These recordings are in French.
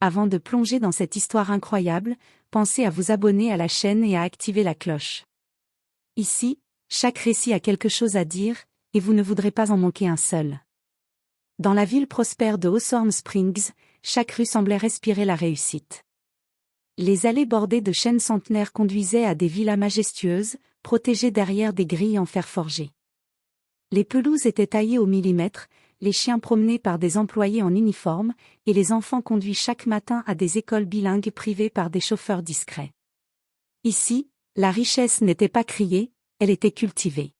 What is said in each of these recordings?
Avant de plonger dans cette histoire incroyable, pensez à vous abonner à la chaîne et à activer la cloche. Ici, chaque récit a quelque chose à dire, et vous ne voudrez pas en manquer un seul. Dans la ville prospère de Hawthorne Springs, chaque rue semblait respirer la réussite. Les allées bordées de chênes centenaires conduisaient à des villas majestueuses, protégées derrière des grilles en fer forgé. Les pelouses étaient taillées au millimètre, les chiens promenés par des employés en uniforme, et les enfants conduits chaque matin à des écoles bilingues privées par des chauffeurs discrets. Ici, la richesse n'était pas criée, elle était cultivée.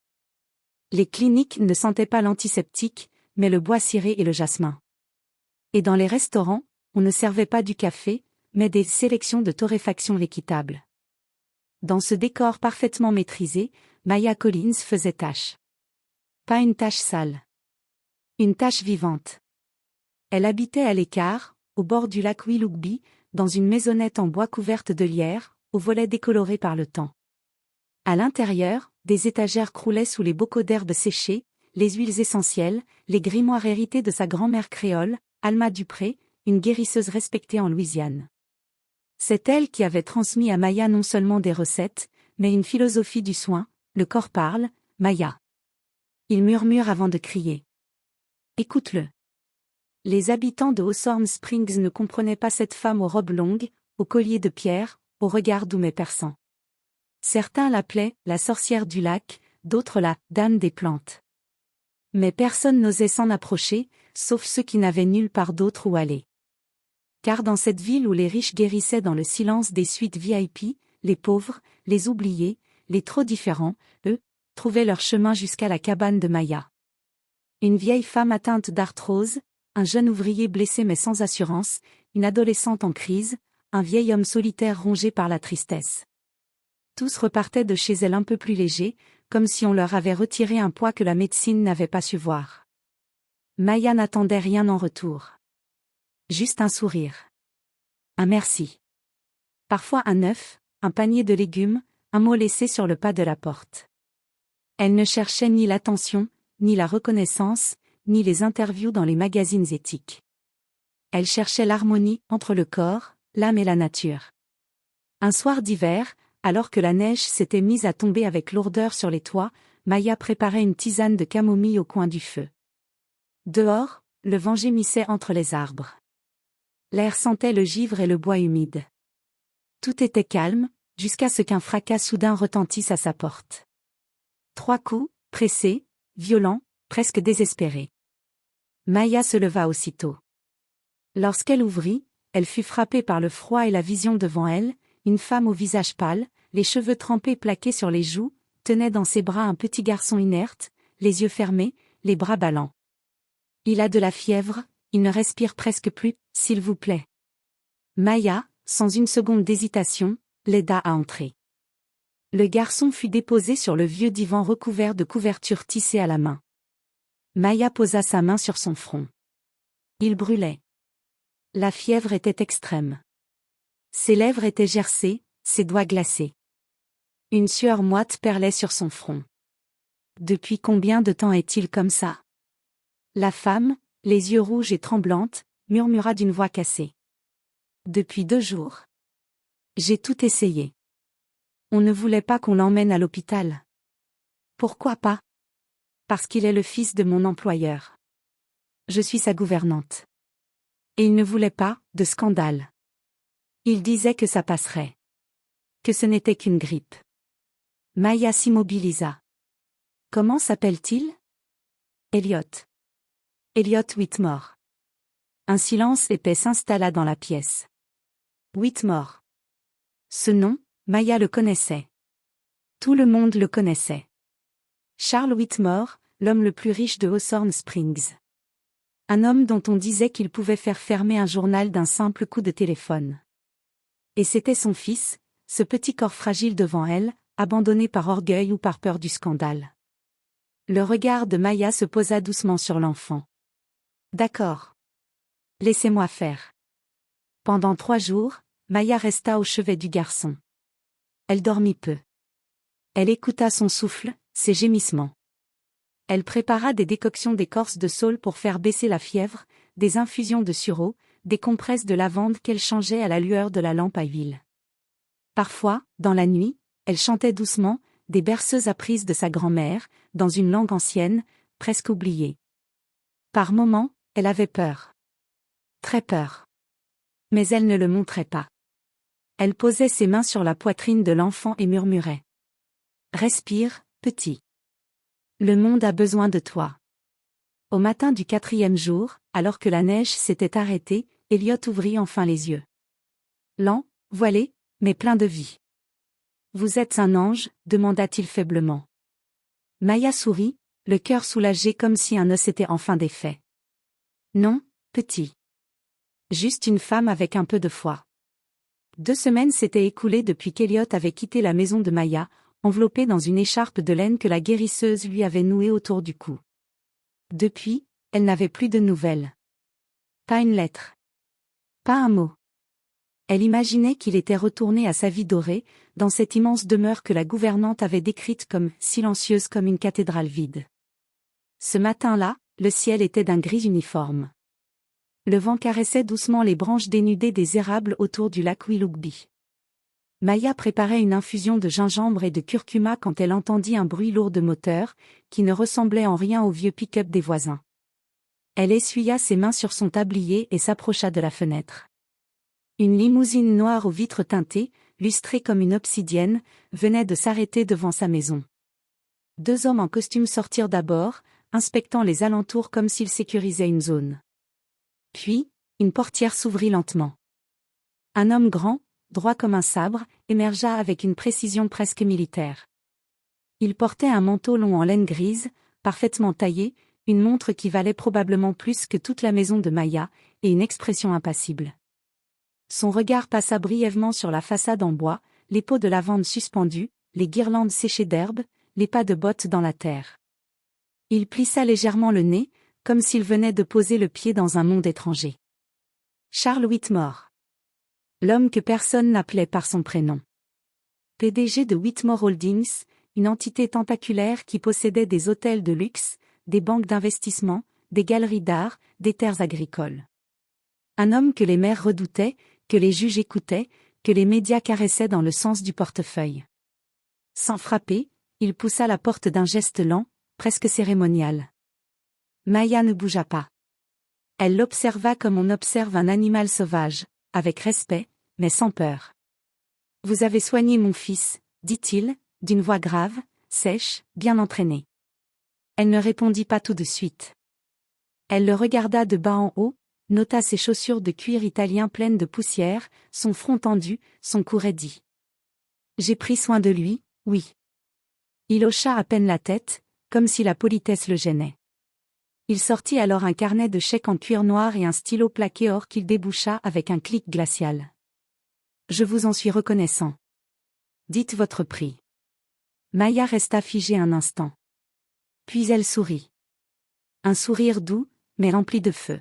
Les cliniques ne sentaient pas l'antiseptique, mais le bois ciré et le jasmin. Et dans les restaurants, on ne servait pas du café, mais des sélections de torréfaction équitables. Dans ce décor parfaitement maîtrisé, Maya Collins faisait tâche. Pas une tâche sale. Une tâche vivante. Elle habitait à l'écart, au bord du lac Willoughby, dans une maisonnette en bois couverte de lierre, aux volets décolorés par le temps. À l'intérieur, des étagères croulaient sous les bocaux d'herbes séchées, les huiles essentielles, les grimoires hérités de sa grand-mère créole, Alma Dupré, une guérisseuse respectée en Louisiane. C'est elle qui avait transmis à Maya non seulement des recettes, mais une philosophie du soin. Le corps parle, Maya. Il murmure avant de crier. Écoute-le. Les habitants de Hawthorne Springs ne comprenaient pas cette femme aux robes longues, aux colliers de pierre, au regard doux mais perçant. Certains l'appelaient la sorcière du lac, d'autres la dame des plantes. Mais personne n'osait s'en approcher, sauf ceux qui n'avaient nulle part d'autre où aller. Car dans cette ville où les riches guérissaient dans le silence des suites VIP, les pauvres, les oubliés, les trop différents, eux, trouvaient leur chemin jusqu'à la cabane de Maya. Une vieille femme atteinte d'arthrose, un jeune ouvrier blessé mais sans assurance, une adolescente en crise, un vieil homme solitaire rongé par la tristesse. Tous repartaient de chez elle un peu plus légers, comme si on leur avait retiré un poids que la médecine n'avait pas su voir. Maya n'attendait rien en retour. Juste un sourire. Un merci. Parfois un œuf, un panier de légumes, un mot laissé sur le pas de la porte. Elle ne cherchait ni l'attention, ni la reconnaissance, ni les interviews dans les magazines éthiques. Elle cherchait l'harmonie entre le corps, l'âme et la nature. Un soir d'hiver, alors que la neige s'était mise à tomber avec lourdeur sur les toits, Maya préparait une tisane de camomille au coin du feu. Dehors, le vent gémissait entre les arbres. L'air sentait le givre et le bois humide. Tout était calme, jusqu'à ce qu'un fracas soudain retentisse à sa porte. 3 coups, pressés, violents, presque désespérés. Maya se leva aussitôt. Lorsqu'elle ouvrit, elle fut frappée par le froid et la vision devant elle, une femme au visage pâle, les cheveux trempés plaqués sur les joues, tenait dans ses bras un petit garçon inerte, les yeux fermés, les bras ballants. Il a de la fièvre, il ne respire presque plus, s'il vous plaît. Maya, sans une seconde d'hésitation, l'aida à entrer. Le garçon fut déposé sur le vieux divan recouvert de couvertures tissées à la main. Maya posa sa main sur son front. Il brûlait. La fièvre était extrême. Ses lèvres étaient gercées, ses doigts glacés. Une sueur moite perlait sur son front. Depuis combien de temps est-il comme ça? La femme, les yeux rouges et tremblantes, murmura d'une voix cassée. Depuis 2 jours. J'ai tout essayé. On ne voulait pas qu'on l'emmène à l'hôpital. Pourquoi pas? Parce qu'il est le fils de mon employeur. Je suis sa gouvernante. Et il ne voulait pas de scandale. Il disait que ça passerait. Que ce n'était qu'une grippe. Maya s'immobilisa. Comment s'appelle-t-il? Elliot. Elliot Whitmore. Un silence épais s'installa dans la pièce. Whitmore. Ce nom, Maya le connaissait. Tout le monde le connaissait. Charles Whitmore, l'homme le plus riche de Hawthorne Springs. Un homme dont on disait qu'il pouvait faire fermer un journal d'un simple coup de téléphone. Et c'était son fils, ce petit corps fragile devant elle, abandonné par orgueil ou par peur du scandale. Le regard de Maya se posa doucement sur l'enfant. D'accord. Laissez-moi faire. Pendant 3 jours, Maya resta au chevet du garçon. Elle dormit peu. Elle écouta son souffle, ses gémissements. Elle prépara des décoctions d'écorce de saule pour faire baisser la fièvre, des infusions de sureau, des compresses de lavande qu'elle changeait à la lueur de la lampe à huile. Parfois, dans la nuit, elle chantait doucement, des berceuses apprises de sa grand-mère, dans une langue ancienne, presque oubliée. Par moments, elle avait peur. Très peur. Mais elle ne le montrait pas. Elle posait ses mains sur la poitrine de l'enfant et murmurait. « Respire, petit. Le monde a besoin de toi. » Au matin du 4e jour, alors que la neige s'était arrêtée, Elliot ouvrit enfin les yeux. Lent, voilé, mais plein de vie. « Vous êtes un ange ?» demanda-t-il faiblement. Maya sourit, le cœur soulagé comme si un os était enfin défait. « Non, petit. Juste une femme avec un peu de foi. » 2 semaines s'étaient écoulées depuis qu'Elliot avait quitté la maison de Maya, enveloppé dans une écharpe de laine que la guérisseuse lui avait nouée autour du cou. Depuis, elle n'avait plus de nouvelles. Pas une lettre. Pas un mot. Elle imaginait qu'il était retourné à sa vie dorée, dans cette immense demeure que la gouvernante avait décrite comme silencieuse comme une cathédrale vide. Ce matin-là, le ciel était d'un gris uniforme. Le vent caressait doucement les branches dénudées des érables autour du lac Willoughby. Maya préparait une infusion de gingembre et de curcuma quand elle entendit un bruit lourd de moteur, qui ne ressemblait en rien au vieux pick-up des voisins. Elle essuya ses mains sur son tablier et s'approcha de la fenêtre. Une limousine noire aux vitres teintées, lustrée comme une obsidienne, venait de s'arrêter devant sa maison. 2 hommes en costume sortirent d'abord, inspectant les alentours comme s'ils sécurisaient une zone. Puis, une portière s'ouvrit lentement. Un homme grand, droit comme un sabre, émergea avec une précision presque militaire. Il portait un manteau long en laine grise, parfaitement taillé, une montre qui valait probablement plus que toute la maison de Maya, et une expression impassible. Son regard passa brièvement sur la façade en bois, les pots de lavande suspendus, les guirlandes séchées d'herbe, les pas de bottes dans la terre. Il plissa légèrement le nez, comme s'il venait de poser le pied dans un monde étranger. Charles Whitmore. L'homme que personne n'appelait par son prénom. PDG de Whitmore Holdings, une entité tentaculaire qui possédait des hôtels de luxe, des banques d'investissement, des galeries d'art, des terres agricoles. Un homme que les maires redoutaient, que les juges écoutaient, que les médias caressaient dans le sens du portefeuille. Sans frapper, il poussa la porte d'un geste lent, presque cérémonial. Maya ne bougea pas. Elle l'observa comme on observe un animal sauvage, avec respect, mais sans peur. « Vous avez soigné mon fils, » dit-il, d'une voix grave, sèche, bien entraînée. Elle ne répondit pas tout de suite. Elle le regarda de bas en haut, nota ses chaussures de cuir italien pleines de poussière, son front tendu, son cou raidi. « J'ai pris soin de lui, oui. » Il hocha à peine la tête, comme si la politesse le gênait. Il sortit alors un carnet de chèques en cuir noir et un stylo plaqué or qu'il déboucha avec un clic glacial. « Je vous en suis reconnaissant. Dites votre prix. » Maya resta figée un instant. Puis elle sourit. Un sourire doux, mais rempli de feu.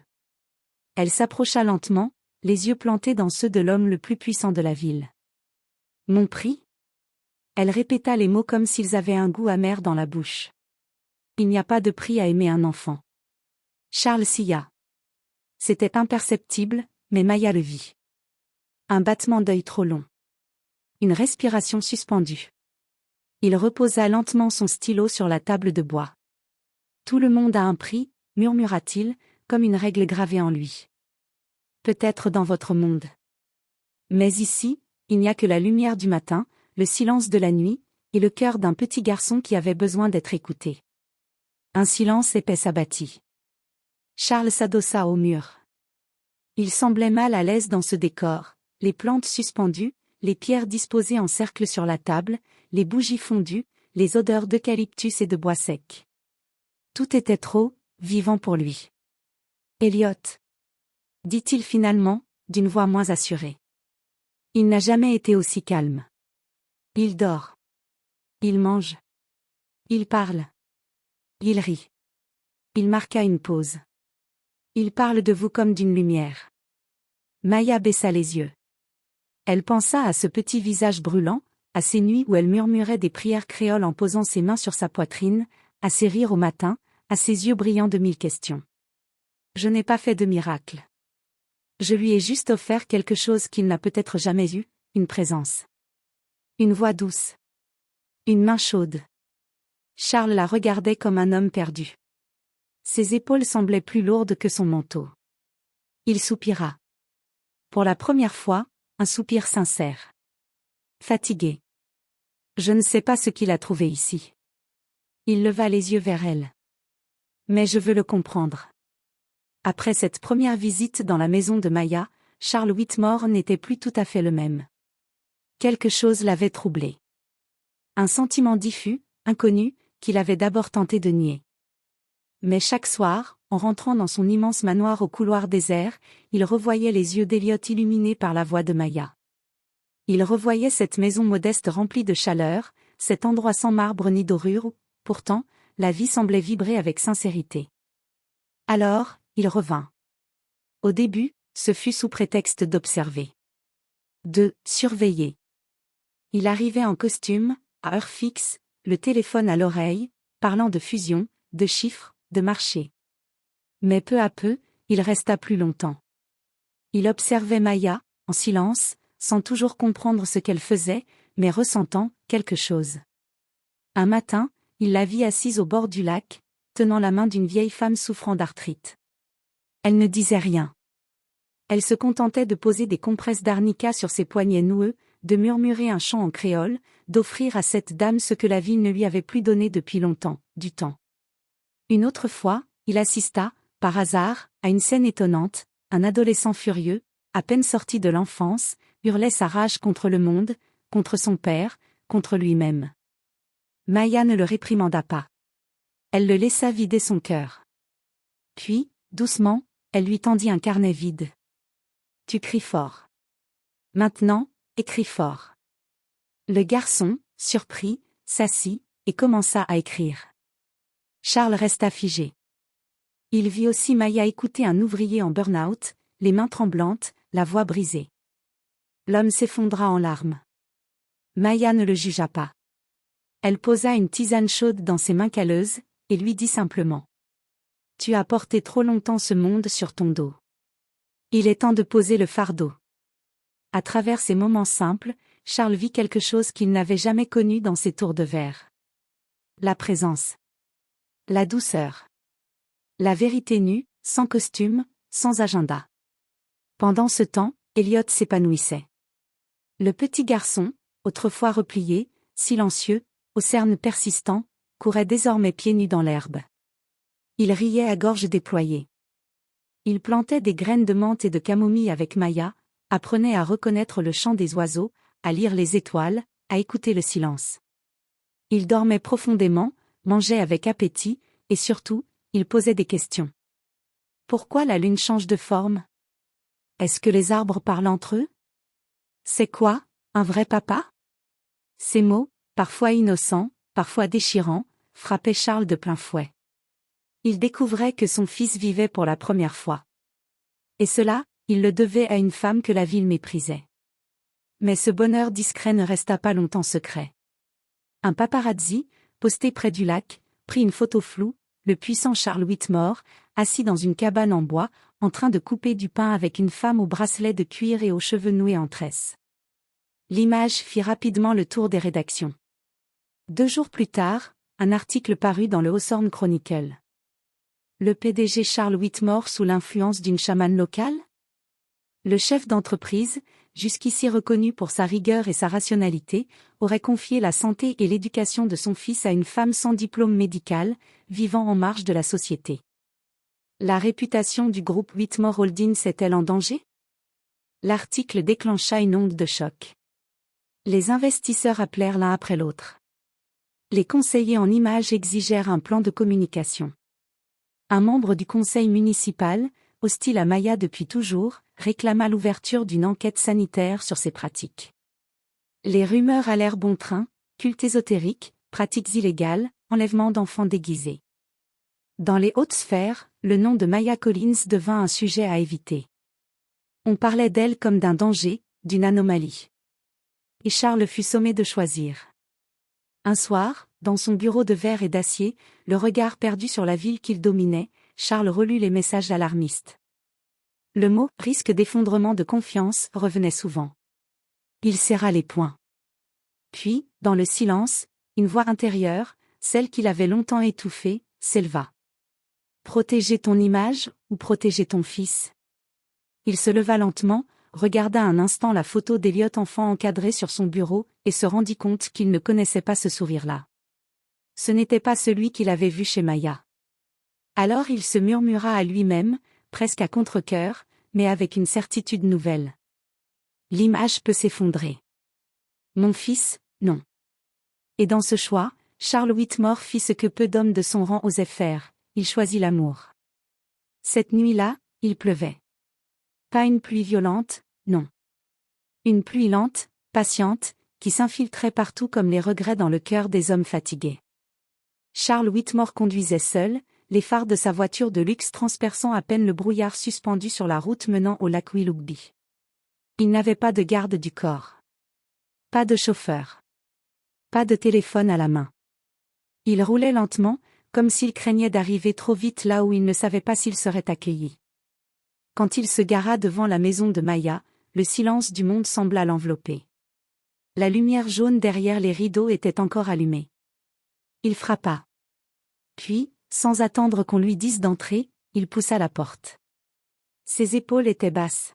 Elle s'approcha lentement, les yeux plantés dans ceux de l'homme le plus puissant de la ville. « Mon prix ?» Elle répéta les mots comme s'ils avaient un goût amer dans la bouche. « Il n'y a pas de prix à aimer un enfant. » Charles sia. C'était imperceptible, mais Maya le vit. Un battement d'œil trop long. Une respiration suspendue. Il reposa lentement son stylo sur la table de bois. « Tout le monde a un prix, » murmura-t-il, comme une règle gravée en lui. « Peut-être dans votre monde. Mais ici, il n'y a que la lumière du matin, le silence de la nuit, et le cœur d'un petit garçon qui avait besoin d'être écouté. » Un silence épais s'abattit. Charles s'adossa au mur. Il semblait mal à l'aise dans ce décor, les plantes suspendues, les pierres disposées en cercle sur la table, les bougies fondues, les odeurs d'eucalyptus et de bois sec. Tout était trop vivant pour lui. « Elliot !» dit-il finalement, d'une voix moins assurée. Il n'a jamais été aussi calme. Il dort. Il mange. Il parle. Il rit. Il marqua une pause. Il parle de vous comme d'une lumière. Maya baissa les yeux. Elle pensa à ce petit visage brûlant, à ces nuits où elle murmurait des prières créoles en posant ses mains sur sa poitrine, à ses rires au matin, à ses yeux brillants de 1000 questions. « Je n'ai pas fait de miracle. Je lui ai juste offert quelque chose qu'il n'a peut-être jamais eu, une présence. Une voix douce. Une main chaude. Charles la regardait comme un homme perdu. Ses épaules semblaient plus lourdes que son manteau. Il soupira. Pour la première fois, un soupir sincère. Fatigué. Je ne sais pas ce qu'il a trouvé ici. Il leva les yeux vers elle. Mais je veux le comprendre. Après cette première visite dans la maison de Maya, Charles Whitmore n'était plus tout à fait le même. Quelque chose l'avait troublé. Un sentiment diffus, inconnu, qu'il avait d'abord tenté de nier. Mais chaque soir, en rentrant dans son immense manoir au couloir désert, il revoyait les yeux d'Eliot illuminés par la voix de Maya. Il revoyait cette maison modeste remplie de chaleur, cet endroit sans marbre ni dorure où, pourtant, la vie semblait vibrer avec sincérité. Alors, il revint. Au début, ce fut sous prétexte d'observer. De surveiller. Il arrivait en costume, à heure fixe, le téléphone à l'oreille, parlant de fusion, de chiffres, de marché. Mais peu à peu, il resta plus longtemps. Il observait Maya, en silence, sans toujours comprendre ce qu'elle faisait, mais ressentant quelque chose. Un matin, il la vit assise au bord du lac, tenant la main d'une vieille femme souffrant d'arthrite. Elle ne disait rien. Elle se contentait de poser des compresses d'arnica sur ses poignets noueux, de murmurer un chant en créole, d'offrir à cette dame ce que la vie ne lui avait plus donné depuis longtemps, du temps. Une autre fois, il assista, par hasard, à une scène étonnante. Un adolescent furieux, à peine sorti de l'enfance, hurlait sa rage contre le monde, contre son père, contre lui-même. Maya ne le réprimanda pas. Elle le laissa vider son cœur. Puis, doucement, elle lui tendit un carnet vide. « Tu cries fort. Maintenant, écris fort. » Le garçon, surpris, s'assit, et commença à écrire. Charles resta figé. Il vit aussi Maya écouter un ouvrier en burn-out, les mains tremblantes, la voix brisée. L'homme s'effondra en larmes. Maya ne le jugea pas. Elle posa une tisane chaude dans ses mains calleuses, et lui dit simplement. « Tu as porté trop longtemps ce monde sur ton dos. Il est temps de poser le fardeau. » À travers ces moments simples, Charles vit quelque chose qu'il n'avait jamais connu dans ses tours de verre. La présence. La douceur. La vérité nue, sans costume, sans agenda. Pendant ce temps, Elliot s'épanouissait. Le petit garçon, autrefois replié, silencieux, aux cernes persistants, courait désormais pieds nus dans l'herbe. Il riait à gorge déployée. Il plantait des graines de menthe et de camomille avec Maya, apprenait à reconnaître le chant des oiseaux, à lire les étoiles, à écouter le silence. Il dormait profondément, mangeait avec appétit, et surtout, il posait des questions. Pourquoi la lune change de forme? Est-ce que les arbres parlent entre eux? C'est quoi, un vrai papa? Ces mots, parfois innocents, parfois déchirants, frappaient Charles de plein fouet. Il découvrait que son fils vivait pour la première fois. Et cela, il le devait à une femme que la ville méprisait. Mais ce bonheur discret ne resta pas longtemps secret. Un paparazzi, posté près du lac, prit une photo floue, le puissant Charles Whitmore, assis dans une cabane en bois, en train de couper du pain avec une femme au bracelet de cuir et aux cheveux noués en tresse. L'image fit rapidement le tour des rédactions. 2 jours plus tard, un article parut dans le Hawthorne Chronicle. Le PDG Charles Whitmore sous l'influence d'une chamane locale? Le chef d'entreprise, jusqu'ici reconnu pour sa rigueur et sa rationalité, aurait confié la santé et l'éducation de son fils à une femme sans diplôme médical, vivant en marge de la société. La réputation du groupe Whitmore Holdings est-elle en danger? L'article déclencha une onde de choc. Les investisseurs appelèrent l'un après l'autre. Les conseillers en images exigèrent un plan de communication. Un membre du conseil municipal, hostile à Maya depuis toujours, réclama l'ouverture d'une enquête sanitaire sur ses pratiques. Les rumeurs allèrent bon train, culte ésotérique, pratiques illégales, enlèvement d'enfants déguisés. Dans les hautes sphères, le nom de Maya Collins devint un sujet à éviter. On parlait d'elle comme d'un danger, d'une anomalie. Et Charles fut sommé de choisir. Un soir, dans son bureau de verre et d'acier, le regard perdu sur la ville qu'il dominait, Charles relut les messages alarmistes. Le mot « risque d'effondrement de confiance » revenait souvent. Il serra les poings. Puis, dans le silence, une voix intérieure, celle qu'il avait longtemps étouffée, s'éleva. Protéger ton image, ou protéger ton fils? Il se leva lentement, regarda un instant la photo d'Elliot enfant encadrée sur son bureau, et se rendit compte qu'il ne connaissait pas ce sourire-là. Ce n'était pas celui qu'il avait vu chez Maya. Alors il se murmura à lui-même, presque à contre-cœur, mais avec une certitude nouvelle. L'image peut s'effondrer. Mon fils, non. Et dans ce choix, Charles Whitmore fit ce que peu d'hommes de son rang osaient faire, il choisit l'amour. Cette nuit-là, il pleuvait. Pas une pluie violente, non. Une pluie lente, patiente, qui s'infiltrait partout comme les regrets dans le cœur des hommes fatigués. Charles Whitmore conduisait seul, les phares de sa voiture de luxe transperçant à peine le brouillard suspendu sur la route menant au lac Willoughby. Il n'avait pas de garde du corps. Pas de chauffeur. Pas de téléphone à la main. Il roulait lentement, comme s'il craignait d'arriver trop vite là où il ne savait pas s'il serait accueilli. Quand il se gara devant la maison de Maya, le silence du monde sembla l'envelopper. La lumière jaune derrière les rideaux était encore allumée. Il frappa. Puis, sans attendre qu'on lui dise d'entrer, il poussa la porte. Ses épaules étaient basses.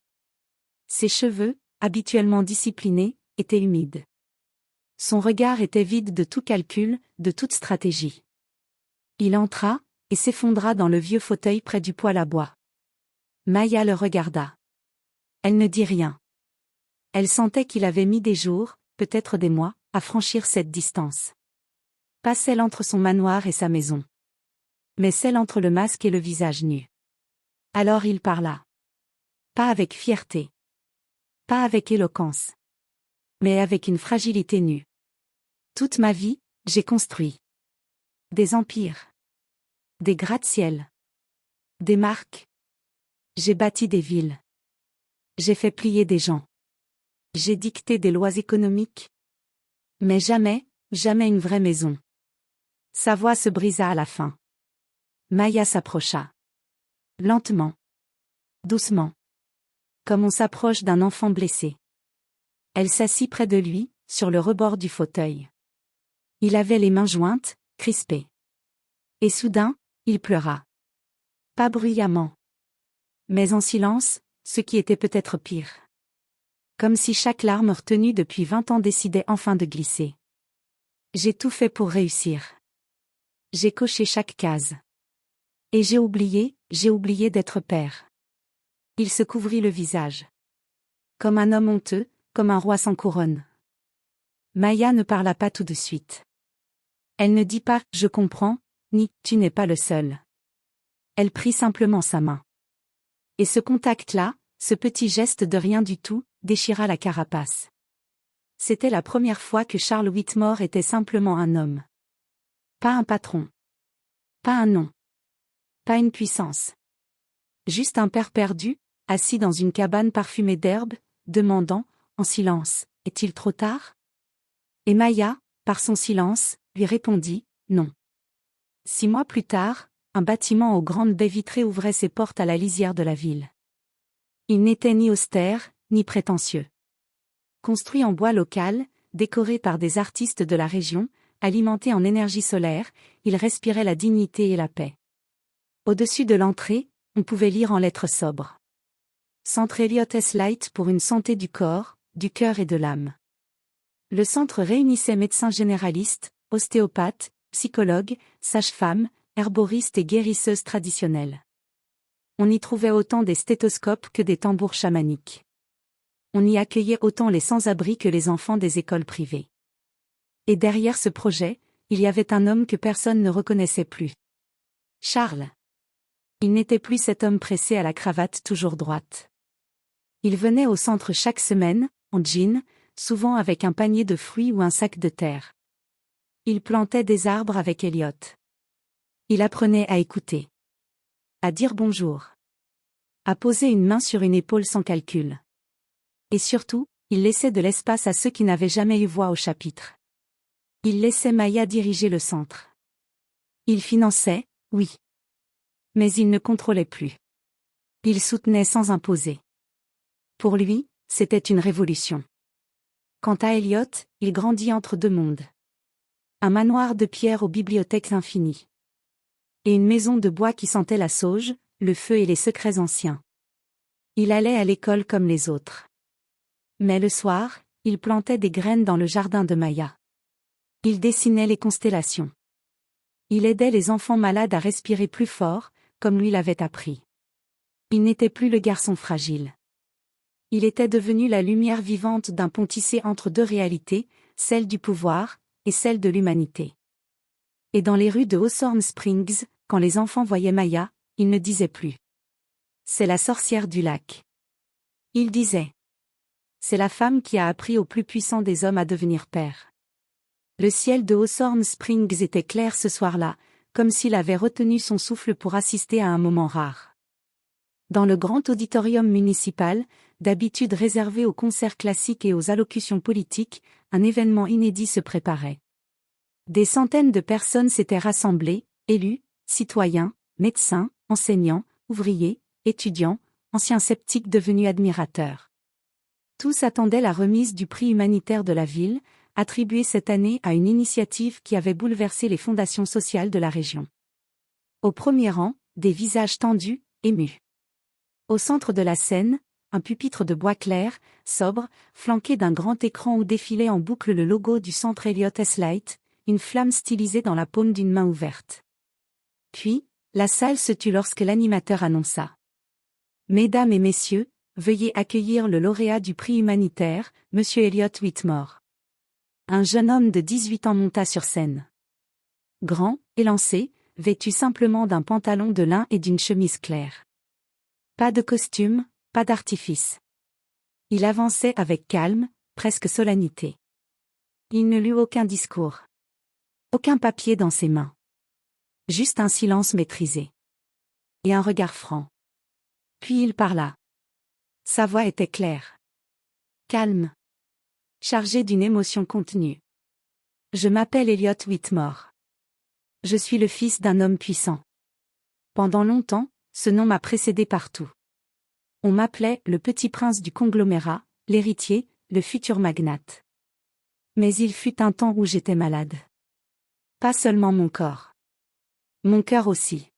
Ses cheveux, habituellement disciplinés, étaient humides. Son regard était vide de tout calcul, de toute stratégie. Il entra, et s'effondra dans le vieux fauteuil près du poêle à bois. Maya le regarda. Elle ne dit rien. Elle sentait qu'il avait mis des jours, peut-être des mois, à franchir cette distance. Pas celle entre son manoir et sa maison. Mais celle entre le masque et le visage nu. Alors il parla. Pas avec fierté. Pas avec éloquence. Mais avec une fragilité nue. Toute ma vie, j'ai construit. Des empires. Des gratte-ciel. Des marques. J'ai bâti des villes. J'ai fait plier des gens. J'ai dicté des lois économiques. Mais jamais, jamais une vraie maison. Sa voix se brisa à la fin. Maya s'approcha. Lentement. Doucement. Comme on s'approche d'un enfant blessé. Elle s'assit près de lui, sur le rebord du fauteuil. Il avait les mains jointes, crispées. Et soudain, il pleura. Pas bruyamment. Mais en silence, ce qui était peut-être pire. Comme si chaque larme retenue depuis 20 ans décidait enfin de glisser. J'ai tout fait pour réussir. J'ai coché chaque case. Et j'ai oublié d'être père. Il se couvrit le visage. Comme un homme honteux, comme un roi sans couronne. Maya ne parla pas tout de suite. Elle ne dit pas « je comprends » ni « tu n'es pas le seul ». Elle prit simplement sa main. Et ce contact-là, ce petit geste de rien du tout, déchira la carapace. C'était la première fois que Charles Whitmore était simplement un homme. Pas un patron. Pas un nom. Pas une puissance. Juste un père perdu, assis dans une cabane parfumée d'herbe, demandant, en silence, « Est-il trop tard ?» Et Maya, par son silence, lui répondit, « Non. » 6 mois plus tard, un bâtiment aux grandes baies vitrées ouvrait ses portes à la lisière de la ville. Il n'était ni austère, ni prétentieux. Construit en bois local, décoré par des artistes de la région, alimenté en énergie solaire, il respirait la dignité et la paix. Au-dessus de l'entrée, on pouvait lire en lettres sobres. Centre Elliot S. Light pour une santé du corps, du cœur et de l'âme. Le centre réunissait médecins généralistes, ostéopathes, psychologues, sages-femmes, herboristes et guérisseuses traditionnelles. On y trouvait autant des stéthoscopes que des tambours chamaniques. On y accueillait autant les sans-abri que les enfants des écoles privées. Et derrière ce projet, il y avait un homme que personne ne reconnaissait plus. Charles. Il n'était plus cet homme pressé à la cravate toujours droite. Il venait au centre chaque semaine, en jean, souvent avec un panier de fruits ou un sac de terre. Il plantait des arbres avec Elliot. Il apprenait à écouter. À dire bonjour. À poser une main sur une épaule sans calcul. Et surtout, il laissait de l'espace à ceux qui n'avaient jamais eu voix au chapitre. Il laissait Maya diriger le centre. Il finançait, oui. Mais il ne contrôlait plus. Il soutenait sans imposer. Pour lui, c'était une révolution. Quant à Elliot, il grandit entre deux mondes. Un manoir de pierre aux bibliothèques infinies. Et une maison de bois qui sentait la sauge, le feu et les secrets anciens. Il allait à l'école comme les autres. Mais le soir, il plantait des graines dans le jardin de Maya. Il dessinait les constellations. Il aidait les enfants malades à respirer plus fort, comme lui l'avait appris. Il n'était plus le garçon fragile. Il était devenu la lumière vivante d'un pont tissé entre deux réalités, celle du pouvoir et celle de l'humanité. Et dans les rues de Hawthorne Springs, quand les enfants voyaient Maya, ils ne disaient plus « C'est la sorcière du lac ». Ils disaient « C'est la femme qui a appris au plus puissant des hommes à devenir père ». Le ciel de Hawthorne Springs était clair ce soir-là, comme s'il avait retenu son souffle pour assister à un moment rare. Dans le grand auditorium municipal, d'habitude réservé aux concerts classiques et aux allocutions politiques, un événement inédit se préparait. Des centaines de personnes s'étaient rassemblées, élus, citoyens, médecins, enseignants, ouvriers, étudiants, anciens sceptiques devenus admirateurs. Tous attendaient la remise du prix humanitaire de la ville, attribué cette année à une initiative qui avait bouleversé les fondations sociales de la région. Au premier rang, des visages tendus, émus. Au centre de la scène, un pupitre de bois clair, sobre, flanqué d'un grand écran où défilait en boucle le logo du centre Elliot S. Light, une flamme stylisée dans la paume d'une main ouverte. Puis, la salle se tut lorsque l'animateur annonça. « Mesdames et messieurs, veuillez accueillir le lauréat du prix humanitaire, Monsieur Elliot Whitmore. » Un jeune homme de 18 ans monta sur scène. Grand, élancé, vêtu simplement d'un pantalon de lin et d'une chemise claire. Pas de costume, pas d'artifice. Il avançait avec calme, presque solennité. Il ne lut aucun discours. Aucun papier dans ses mains. Juste un silence maîtrisé. Et un regard franc. Puis il parla. Sa voix était claire. Calme. Chargée d'une émotion contenue. Je m'appelle Elliot Whitmore. Je suis le fils d'un homme puissant. Pendant longtemps, ce nom m'a précédé partout. On m'appelait le petit prince du conglomérat, l'héritier, le futur magnate. Mais il fut un temps où j'étais malade. Pas seulement mon corps. Mon cœur aussi.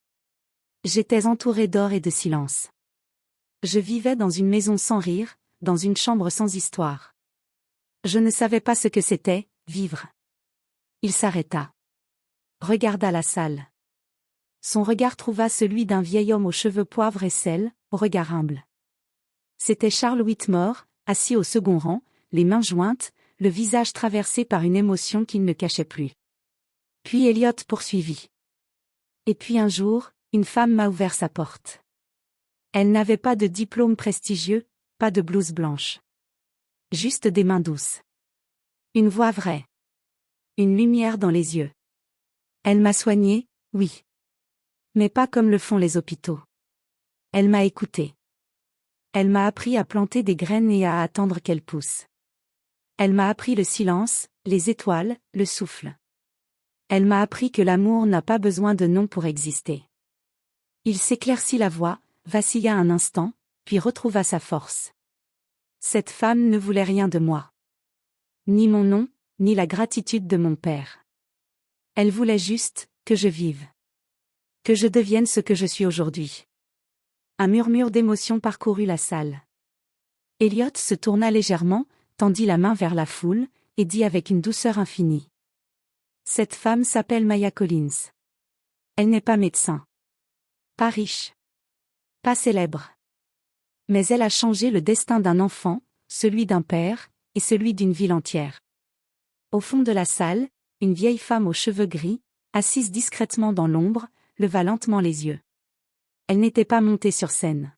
J'étais entouré d'or et de silence. Je vivais dans une maison sans rire, dans une chambre sans histoire. Je ne savais pas ce que c'était, vivre. Il s'arrêta. Regarda la salle. Son regard trouva celui d'un vieil homme aux cheveux poivre et sel, au regard humble. C'était Charles Whitmore, assis au second rang, les mains jointes, le visage traversé par une émotion qu'il ne cachait plus. Puis Elliot poursuivit. Et puis un jour, une femme m'a ouvert sa porte. Elle n'avait pas de diplôme prestigieux, pas de blouse blanche. Juste des mains douces. Une voix vraie. Une lumière dans les yeux. Elle m'a soigné, oui. Mais pas comme le font les hôpitaux. Elle m'a écouté. Elle m'a appris à planter des graines et à attendre qu'elles poussent. Elle m'a appris le silence, les étoiles, le souffle. Elle m'a appris que l'amour n'a pas besoin de nom pour exister. Il s'éclaircit la voix, vacilla un instant, puis retrouva sa force. Cette femme ne voulait rien de moi. Ni mon nom, ni la gratitude de mon père. Elle voulait juste que je vive. Que je devienne ce que je suis aujourd'hui. Un murmure d'émotion parcourut la salle. Elliot se tourna légèrement, tendit la main vers la foule, et dit avec une douceur infinie. Cette femme s'appelle Maya Collins. Elle n'est pas médecin. Pas riche. Pas célèbre. Mais elle a changé le destin d'un enfant, celui d'un père, et celui d'une ville entière. Au fond de la salle, une vieille femme aux cheveux gris, assise discrètement dans l'ombre, leva lentement les yeux. Elle n'était pas montée sur scène.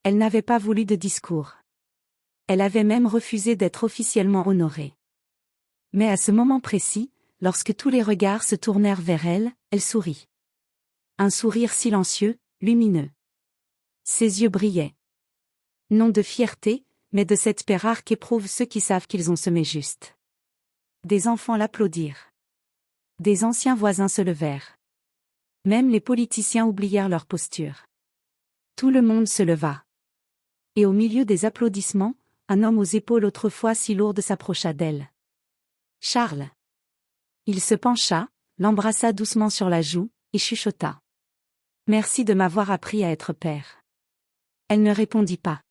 Elle n'avait pas voulu de discours. Elle avait même refusé d'être officiellement honorée. Mais à ce moment précis, lorsque tous les regards se tournèrent vers elle, elle sourit. Un sourire silencieux, lumineux. Ses yeux brillaient. Non de fierté, mais de cette paix rare qu'éprouvent ceux qui savent qu'ils ont semé juste. Des enfants l'applaudirent. Des anciens voisins se levèrent. Même les politiciens oublièrent leur posture. Tout le monde se leva. Et au milieu des applaudissements, un homme aux épaules autrefois si lourdes s'approcha d'elle. Charles. Il se pencha, l'embrassa doucement sur la joue, et chuchota. Merci de m'avoir appris à être père. Elle ne répondit pas.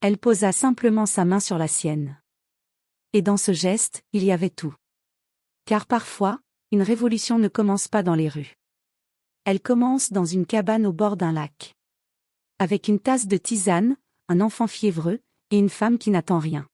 Elle posa simplement sa main sur la sienne. Et dans ce geste, il y avait tout. Car parfois, une révolution ne commence pas dans les rues. Elle commence dans une cabane au bord d'un lac. Avec une tasse de tisane, un enfant fiévreux, et une femme qui n'attend rien.